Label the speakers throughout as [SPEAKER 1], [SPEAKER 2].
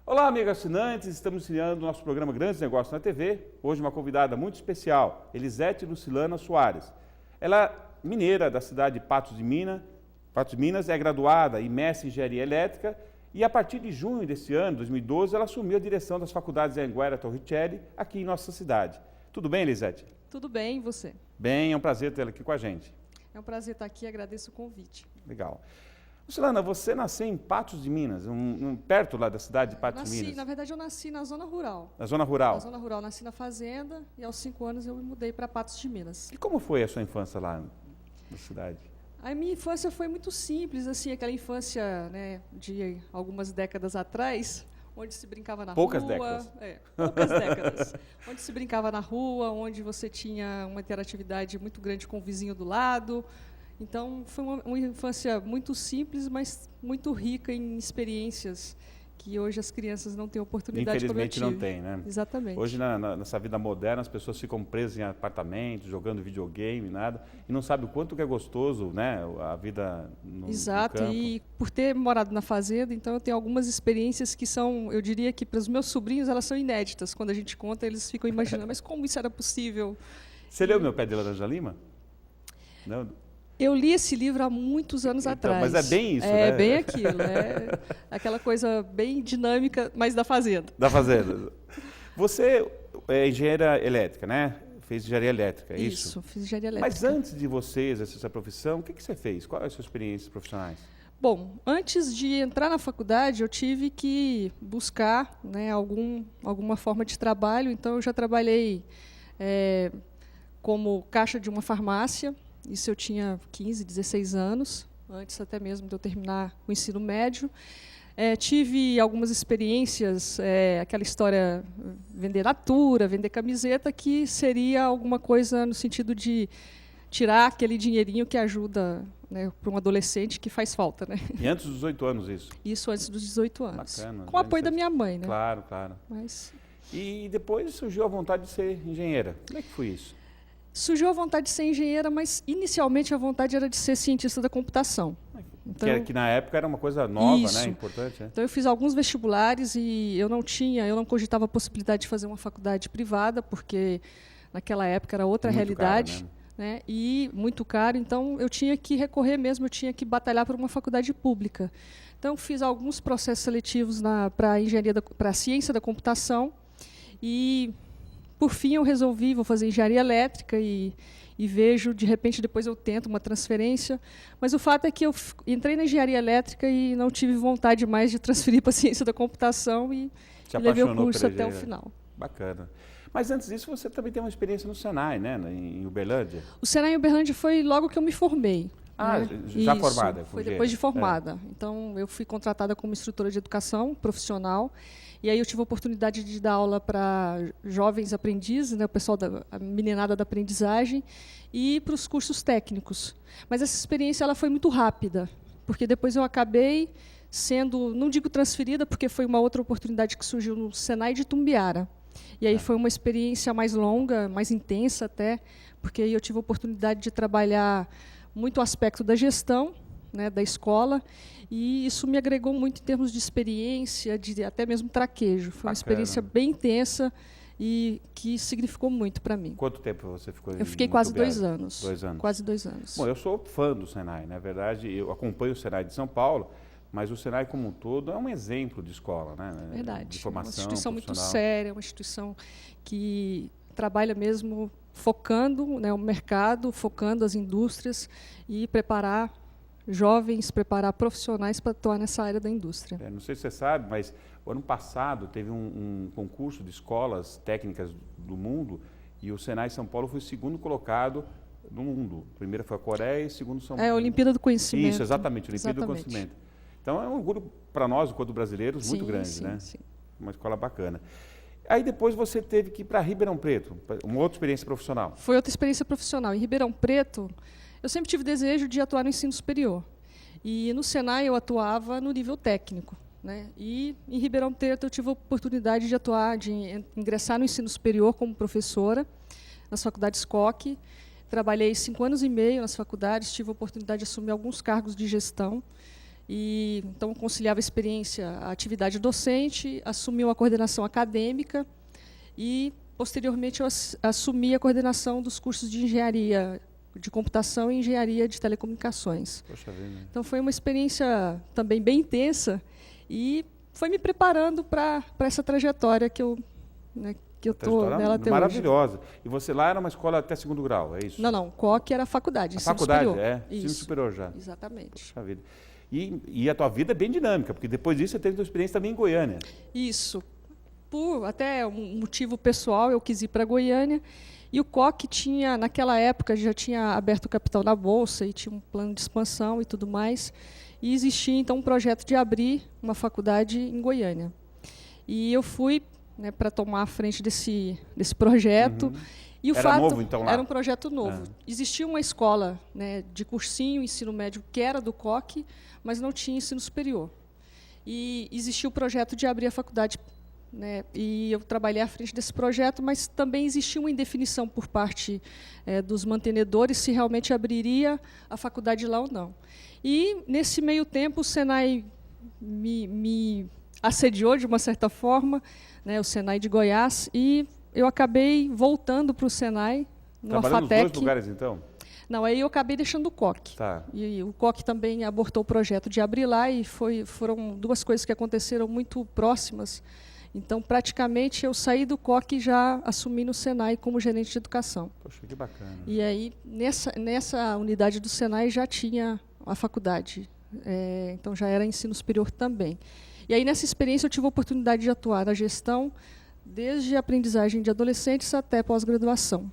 [SPEAKER 1] Olá, amigos assinantes, estamos iniciando o nosso programa Grandes Negócios na TV. Hoje uma convidada muito especial, Elisete Lucilana Soares. Ela é mineira da cidade de Patos de Minas, é graduada e mestre em engenharia elétrica e a partir de junho desse ano, 2012, ela assumiu a direção das faculdades Anhanguera Torricelli aqui em nossa cidade. Tudo bem, Elisete?
[SPEAKER 2] Tudo bem, e você?
[SPEAKER 1] Bem, é um prazer tê-la aqui com a gente.
[SPEAKER 2] É um prazer estar aqui, agradeço o convite.
[SPEAKER 1] Legal. Lucilana, você nasceu em Patos de Minas, perto lá da cidade de Patos de Minas?
[SPEAKER 2] Na verdade, eu nasci na zona rural.
[SPEAKER 1] Na zona rural?
[SPEAKER 2] Na zona rural, nasci na fazenda e aos 5 anos eu me mudei para Patos de Minas.
[SPEAKER 1] E como foi a sua infância lá na cidade?
[SPEAKER 2] A minha infância foi muito simples, assim, aquela infância, né, de algumas décadas atrás, onde se brincava na
[SPEAKER 1] poucas
[SPEAKER 2] rua.
[SPEAKER 1] Décadas.
[SPEAKER 2] Poucas décadas. Onde se brincava na rua, onde você tinha uma interatividade muito grande com o vizinho do lado. Então, foi uma infância muito simples, mas muito rica em experiências que hoje as crianças não têm oportunidade como eu tive.
[SPEAKER 1] Infelizmente não tem, né?
[SPEAKER 2] Exatamente.
[SPEAKER 1] Hoje, nessa vida moderna, as pessoas ficam presas em apartamentos, jogando videogame, nada, e não sabem o quanto que é gostoso, né, a vida no
[SPEAKER 2] Exato,
[SPEAKER 1] campo.
[SPEAKER 2] E por ter morado na fazenda, então eu tenho algumas experiências que são, eu diria que para os meus sobrinhos, elas são inéditas. Quando a gente conta, eles ficam imaginando, mas como isso era possível?
[SPEAKER 1] Você leu Meu Pé de Laranja Lima? Não?
[SPEAKER 2] Eu li esse livro há muitos anos atrás.
[SPEAKER 1] Mas é bem isso, né?
[SPEAKER 2] É bem aquilo. É aquela coisa bem dinâmica, mas da fazenda.
[SPEAKER 1] Da fazenda. Você é engenheira elétrica, né? Fez engenharia elétrica, é isso?
[SPEAKER 2] Isso, fiz engenharia elétrica.
[SPEAKER 1] Mas antes de você exercer essa profissão, o que você fez? Qual é a sua experiência profissionais?
[SPEAKER 2] Bom, antes de entrar na faculdade, eu tive que buscar, né, alguma forma de trabalho. Então, eu já trabalhei como caixa de uma farmácia. Isso eu tinha 15, 16 anos, antes até mesmo de eu terminar o ensino médio. Tive algumas experiências, aquela história, vender natura, vender camiseta, que seria alguma coisa no sentido de tirar aquele dinheirinho que ajuda, né, para um adolescente, que faz falta. Né?
[SPEAKER 1] E antes dos 18 anos isso?
[SPEAKER 2] Isso antes dos 18 anos.
[SPEAKER 1] Bacana.
[SPEAKER 2] Com o apoio da minha mãe. Né?
[SPEAKER 1] Claro, claro.
[SPEAKER 2] Mas...
[SPEAKER 1] E depois surgiu a vontade de ser engenheira. Como é que foi isso?
[SPEAKER 2] Surgiu a vontade de ser engenheira, mas inicialmente a vontade era de ser cientista da computação.
[SPEAKER 1] Então, que na época era uma coisa nova,
[SPEAKER 2] isso.
[SPEAKER 1] Né? Importante. Né?
[SPEAKER 2] Então eu fiz alguns vestibulares e eu não cogitava a possibilidade de fazer uma faculdade privada, porque naquela época era outra
[SPEAKER 1] muito
[SPEAKER 2] realidade,
[SPEAKER 1] caro,
[SPEAKER 2] né? E muito caro, então eu tinha que recorrer mesmo, eu tinha que batalhar por uma faculdade pública. Então fiz alguns processos seletivos para a ciência da computação e por fim, eu resolvi, vou fazer engenharia elétrica e vejo, de repente, depois eu tento uma transferência. Mas o fato é que eu entrei na engenharia elétrica e não tive vontade mais de transferir para a ciência da computação e levei o curso até o final.
[SPEAKER 1] Bacana. Mas antes disso, você também tem uma experiência no Senai, né, em Uberlândia?
[SPEAKER 2] O Senai em Uberlândia foi logo que eu me formei.
[SPEAKER 1] Ah,
[SPEAKER 2] né?
[SPEAKER 1] já
[SPEAKER 2] Isso,
[SPEAKER 1] formada?
[SPEAKER 2] Foi depois de formada. Então, eu fui contratada como instrutora de educação profissional. E aí eu tive a oportunidade de dar aula para jovens aprendizes, né, o pessoal a meninada da aprendizagem, e para os cursos técnicos. Mas essa experiência ela foi muito rápida, porque depois eu acabei sendo, não digo transferida, porque foi uma outra oportunidade que surgiu no Senai de Itumbiara. E aí foi uma experiência mais longa, mais intensa até, porque aí eu tive a oportunidade de trabalhar muito o aspecto da gestão, né, da escola, e isso me agregou muito em termos de experiência, de até mesmo traquejo. Foi uma experiência bem intensa e que significou muito para mim.
[SPEAKER 1] Quanto tempo você ficou?
[SPEAKER 2] Eu fiquei quase 2 anos.
[SPEAKER 1] 2 anos.
[SPEAKER 2] Quase 2 anos.
[SPEAKER 1] Bom, eu sou fã do Senai, na verdade, eu acompanho o Senai de São Paulo, mas o Senai como um todo é um exemplo de escola, né?
[SPEAKER 2] Verdade.
[SPEAKER 1] De formação.
[SPEAKER 2] É uma instituição muito séria, uma instituição que trabalha mesmo focando, né, o mercado, focando as indústrias e preparar jovens, preparar profissionais para atuar nessa área da indústria.
[SPEAKER 1] Não sei se você sabe, mas o ano passado teve um concurso de escolas técnicas do mundo e o Senai São Paulo foi o segundo colocado no mundo. Primeiro foi a Coreia e segundo São Paulo.
[SPEAKER 2] É a Olimpíada do Conhecimento.
[SPEAKER 1] Isso, exatamente, a Olimpíada do Conhecimento. Então é um orgulho para nós, enquanto brasileiros, muito grande,
[SPEAKER 2] sim,
[SPEAKER 1] né?
[SPEAKER 2] Sim.
[SPEAKER 1] Uma escola bacana. Aí depois você teve que ir para Ribeirão Preto, uma outra experiência profissional.
[SPEAKER 2] Foi outra experiência profissional. Em Ribeirão Preto, eu sempre tive desejo de atuar no ensino superior. E no Senai eu atuava no nível técnico. né? E em Ribeirão Preto eu tive a oportunidade de atuar, de ingressar no ensino superior como professora nas faculdades Koch. Trabalhei 5 anos e meio nas faculdades, tive a oportunidade de assumir alguns cargos de gestão. E então conciliava a experiência, a atividade docente, assumi uma coordenação acadêmica e posteriormente eu assumi a coordenação dos cursos de engenharia de computação e engenharia de telecomunicações.
[SPEAKER 1] Poxa vida.
[SPEAKER 2] Então foi uma experiência também bem intensa e foi me preparando para essa trajetória que eu estou nela até
[SPEAKER 1] maravilhosa.
[SPEAKER 2] hoje.
[SPEAKER 1] E você lá era uma escola até 2º grau, é isso?
[SPEAKER 2] Não, Koch era faculdade, ensino
[SPEAKER 1] faculdade,
[SPEAKER 2] superior.
[SPEAKER 1] ensino superior já.
[SPEAKER 2] Exatamente.
[SPEAKER 1] Poxa vida. E a tua vida é bem dinâmica, porque depois disso você teve uma experiência também em Goiânia.
[SPEAKER 2] Isso. Por até um motivo pessoal, eu quis ir para Goiânia. E o Koch tinha, naquela época, já tinha aberto o capital na Bolsa e tinha um plano de expansão e tudo mais. E existia, então, um projeto de abrir uma faculdade em Goiânia. E eu fui, né, para tomar a frente desse projeto. E o
[SPEAKER 1] Era novo, então, lá?
[SPEAKER 2] Era um projeto novo. Existia uma escola, né, de cursinho, ensino médio, que era do Koch, mas não tinha ensino superior. E existia o projeto de abrir a faculdade, né, e eu trabalhei à frente desse projeto, mas também existia uma indefinição por parte dos mantenedores se realmente abriria a faculdade lá ou não. E, nesse meio tempo, o Senai me assediou, de uma certa forma, né, o Senai de Goiás, e eu acabei voltando para o Senai, no
[SPEAKER 1] Trabalhando
[SPEAKER 2] Afatec.
[SPEAKER 1] nos 2 lugares, então?
[SPEAKER 2] Não, aí eu acabei deixando o Koch.
[SPEAKER 1] Tá.
[SPEAKER 2] E o Koch também abortou o projeto de abrir lá, e foram 2 coisas que aconteceram muito próximas. Então, praticamente, eu saí do Koch e já assumi no Senai como gerente de educação.
[SPEAKER 1] Poxa, que bacana.
[SPEAKER 2] E aí, nessa unidade do Senai, já tinha a faculdade. Então, já era ensino superior também. E aí, nessa experiência, eu tive a oportunidade de atuar na gestão, desde a aprendizagem de adolescentes até pós-graduação.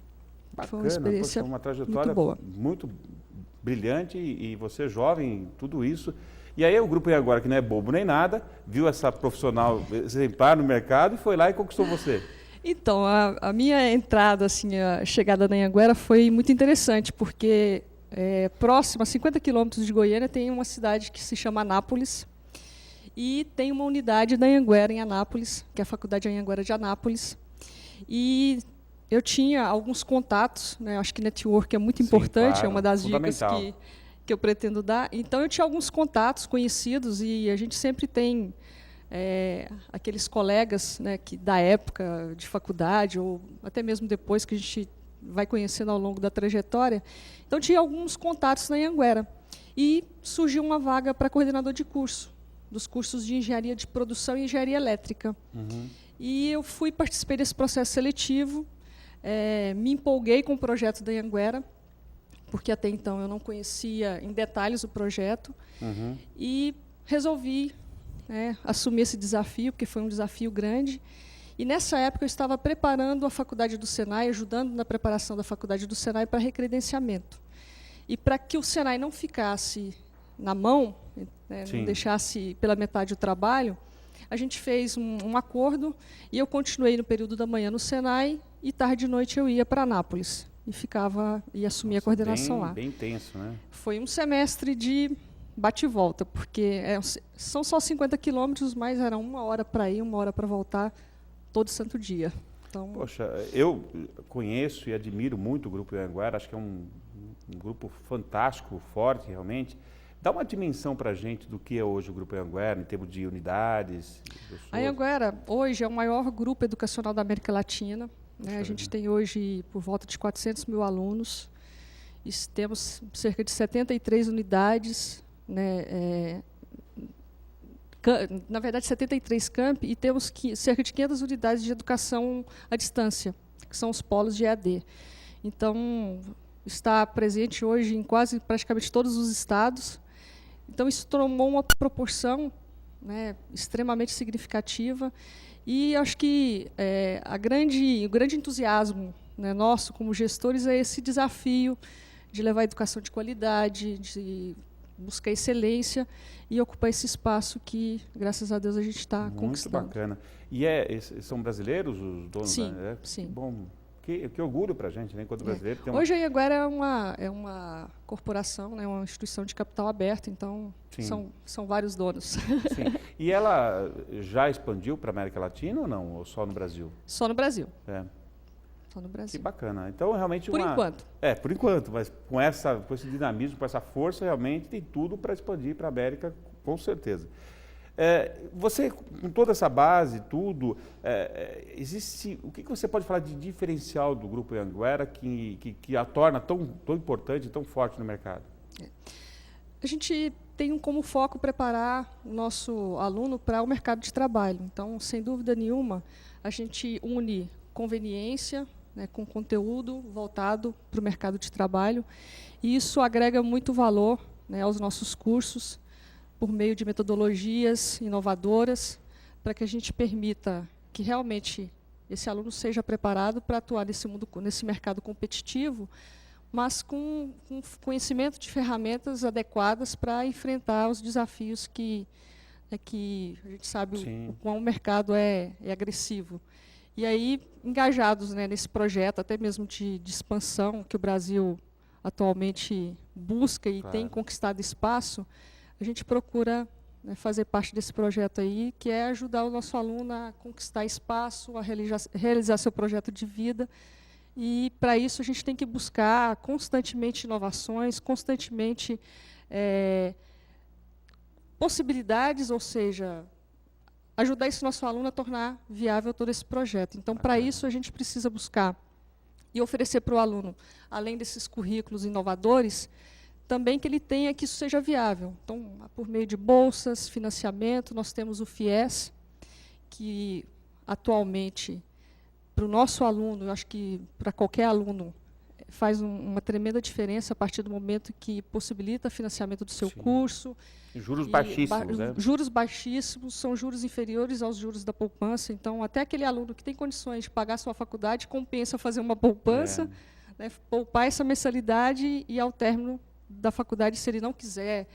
[SPEAKER 2] Foi uma experiência
[SPEAKER 1] uma trajetória
[SPEAKER 2] muito boa.
[SPEAKER 1] Muito brilhante e você jovem, tudo isso. E aí o Grupo Anhanguera, que não é bobo nem nada, viu essa profissional exemplar no mercado e foi lá e conquistou você.
[SPEAKER 2] Então, a minha entrada, assim, a chegada na Anhanguera foi muito interessante, porque próximo, a 50 quilômetros de Goiânia, tem uma cidade que se chama Anápolis, e tem uma unidade da Anhanguera em Anápolis, que é a Faculdade Anhanguera de Anápolis. E eu tinha alguns contatos, né, acho que network é muito importante,
[SPEAKER 1] claro,
[SPEAKER 2] é uma das dicas que eu pretendo dar. Então, eu tinha alguns contatos conhecidos e a gente sempre tem aqueles colegas, né, da época de faculdade, ou até mesmo depois que a gente vai conhecendo ao longo da trajetória. Então, tinha alguns contatos na Anhanguera. E surgiu uma vaga para coordenador de curso, dos cursos de engenharia de produção e engenharia elétrica. E eu participei desse processo seletivo, me empolguei com o projeto da Anhanguera, porque até então eu não conhecia em detalhes o projeto, e resolvi assumir esse desafio, porque foi um desafio grande. E nessa época eu estava preparando a faculdade do Senai, ajudando na preparação da faculdade do Senai para recredenciamento. E para que o Senai não ficasse na mão, não deixasse pela metade o trabalho, a gente fez um acordo e eu continuei no período da manhã no Senai e tarde e noite eu ia para Anápolis e assumia a coordenação lá.
[SPEAKER 1] Bem intenso, né?
[SPEAKER 2] Foi um semestre de bate e volta, porque são só 50 quilômetros, mas era 1 hora para ir, 1 hora para voltar, todo santo dia. Então,
[SPEAKER 1] poxa, eu conheço e admiro muito o Grupo Anhanguera, acho que é um grupo fantástico, forte realmente. Dá uma dimensão para a gente do que é hoje o Grupo Anhanguera, em termos de unidades.
[SPEAKER 2] A Anhanguera, hoje, é o maior grupo educacional da América Latina. Né? A gente tem hoje por volta de 400 mil alunos. E temos cerca de 73 unidades, né? Na verdade, 73 campi, e temos cerca de 500 unidades de educação à distância, que são os polos de EAD. Então, está presente hoje em praticamente todos os estados. Então, isso tomou uma proporção, né, extremamente significativa. E acho que o grande entusiasmo, né, nosso como gestores é esse desafio de levar a educação de qualidade, de buscar excelência e ocupar esse espaço que, graças a Deus, a gente está conquistando.
[SPEAKER 1] Muito bacana. E são brasileiros os donos?
[SPEAKER 2] Sim,
[SPEAKER 1] né?
[SPEAKER 2] sim.
[SPEAKER 1] Que bom, Que orgulho para a gente, né, enquanto brasileiro.
[SPEAKER 2] Hoje a Anhanguera é uma corporação, né, uma instituição de capital aberto, então são vários donos.
[SPEAKER 1] Sim. E ela já expandiu para a América Latina ou não? Ou só no Brasil?
[SPEAKER 2] Só no Brasil.
[SPEAKER 1] É.
[SPEAKER 2] Só no Brasil.
[SPEAKER 1] Que bacana. Então, realmente...
[SPEAKER 2] Por enquanto.
[SPEAKER 1] Por enquanto, mas com esse dinamismo, com essa força, realmente tem tudo para expandir para a América, com certeza. Você, com toda essa base, tudo, existe... O que você pode falar de diferencial do Grupo Anhanguera que a torna tão importante e tão forte no mercado?
[SPEAKER 2] A gente tem como foco preparar o nosso aluno para o mercado de trabalho. Então, sem dúvida nenhuma, a gente une conveniência, né, com conteúdo voltado para o mercado de trabalho, e isso agrega muito valor, né, aos nossos cursos, por meio de metodologias inovadoras, para que a gente permita que realmente esse aluno seja preparado para atuar nesse mercado competitivo, mas com conhecimento de ferramentas adequadas para enfrentar os desafios que a gente sabe o quão o mercado é agressivo. E aí, engajados, né, nesse projeto, até mesmo de expansão que o Brasil atualmente busca e tem conquistado espaço, a gente procura, né, fazer parte desse projeto aí, que é ajudar o nosso aluno a conquistar espaço, a realizar seu projeto de vida. E, para isso, a gente tem que buscar constantemente inovações, constantemente possibilidades, ou seja, ajudar esse nosso aluno a tornar viável todo esse projeto. Então, para isso, a gente precisa buscar e oferecer para o aluno, além desses currículos inovadores, também que ele tenha que isso seja viável. Então, por meio de bolsas, financiamento, nós temos o FIES, que atualmente, para o nosso aluno, eu acho que para qualquer aluno, faz uma tremenda diferença a partir do momento que possibilita financiamento do seu curso.
[SPEAKER 1] Juros baixíssimos, né?
[SPEAKER 2] Juros baixíssimos, são juros inferiores aos juros da poupança. Então, até aquele aluno que tem condições de pagar sua faculdade, compensa fazer uma poupança, né, poupar essa mensalidade e, ao término da faculdade, se ele não quiser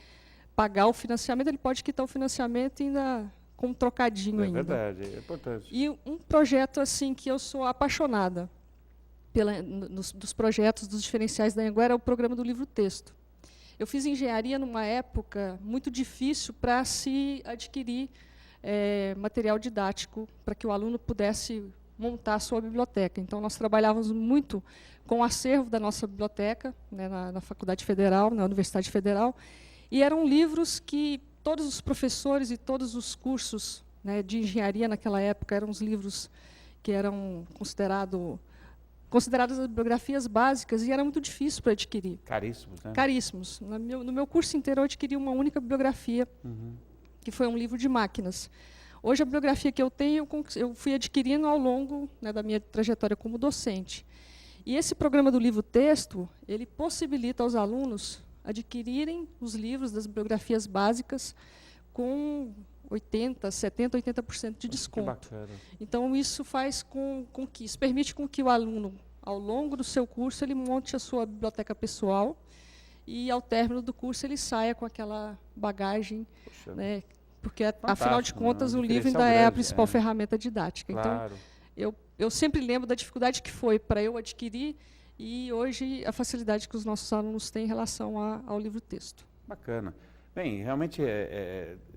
[SPEAKER 2] pagar o financiamento, ele pode quitar o financiamento ainda com um trocadinho ainda.
[SPEAKER 1] É verdade, é importante.
[SPEAKER 2] E um projeto assim que eu sou apaixonada dos projetos, dos diferenciais da Anhanguera, é o programa do livro-texto. Eu fiz engenharia numa época muito difícil para se adquirir material didático, para que o aluno pudesse montar a sua biblioteca. Então, nós trabalhávamos muito com o acervo da nossa biblioteca, né, na Faculdade Federal, na Universidade Federal, e eram livros que todos os professores e todos os cursos, né, de engenharia naquela época eram os livros que eram consideradas as bibliografias básicas, e era muito difícil para adquirir.
[SPEAKER 1] Caríssimos, né?
[SPEAKER 2] Caríssimos. No meu curso inteiro, eu adquiri uma única bibliografia, que foi um livro de máquinas. Hoje, a bibliografia que eu tenho, eu fui adquirindo ao longo, né, da minha trajetória como docente. E esse programa do livro-texto, ele possibilita aos alunos adquirirem os livros das bibliografias básicas com 80% de desconto.
[SPEAKER 1] Que bacana.
[SPEAKER 2] Então, isso faz isso permite que o aluno, ao longo do seu curso, ele monte a sua biblioteca pessoal e, ao término do curso, ele saia com aquela bagagem, né, porque, afinal de contas, o livro ainda é a principal ferramenta didática.
[SPEAKER 1] Claro.
[SPEAKER 2] Então, eu sempre lembro da dificuldade que foi para eu adquirir e, hoje, a facilidade que os nossos alunos têm em relação ao livro-texto.
[SPEAKER 1] Bacana. Bem, realmente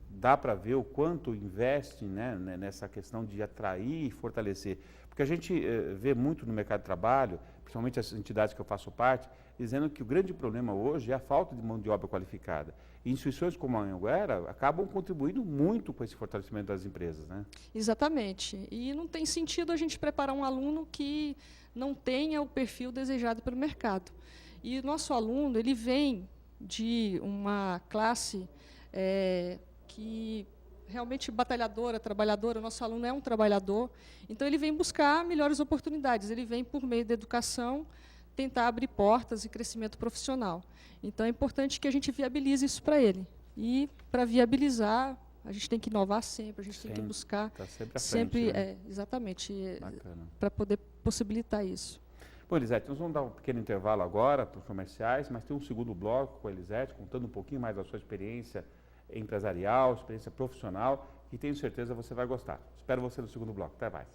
[SPEAKER 1] dá para ver o quanto investe, né, nessa questão de atrair e fortalecer. Porque a gente vê muito no mercado de trabalho, principalmente as entidades que eu faço parte, dizendo que o grande problema hoje é a falta de mão de obra qualificada. E instituições como a Anhanguera acabam contribuindo muito com esse fortalecimento das empresas, né?
[SPEAKER 2] Exatamente. E não tem sentido a gente preparar um aluno que não tenha o perfil desejado pelo mercado. E o nosso aluno, ele vem de uma classe que realmente batalhadora, trabalhadora. O nosso aluno é um trabalhador, então ele vem buscar melhores oportunidades, ele vem, por meio da educação, tentar abrir portas e crescimento profissional. Então, é importante que a gente viabilize isso para ele. E, para viabilizar, a gente tem que inovar sempre, a gente tem que buscar sempre, né? Exatamente, para poder possibilitar isso.
[SPEAKER 1] Bom, Elisete, nós vamos dar um pequeno intervalo agora para os comerciais, mas tem um segundo bloco com a Elisete, contando um pouquinho mais da sua experiência empresarial, experiência profissional, e tenho certeza você vai gostar. Espero você no segundo bloco. Até mais.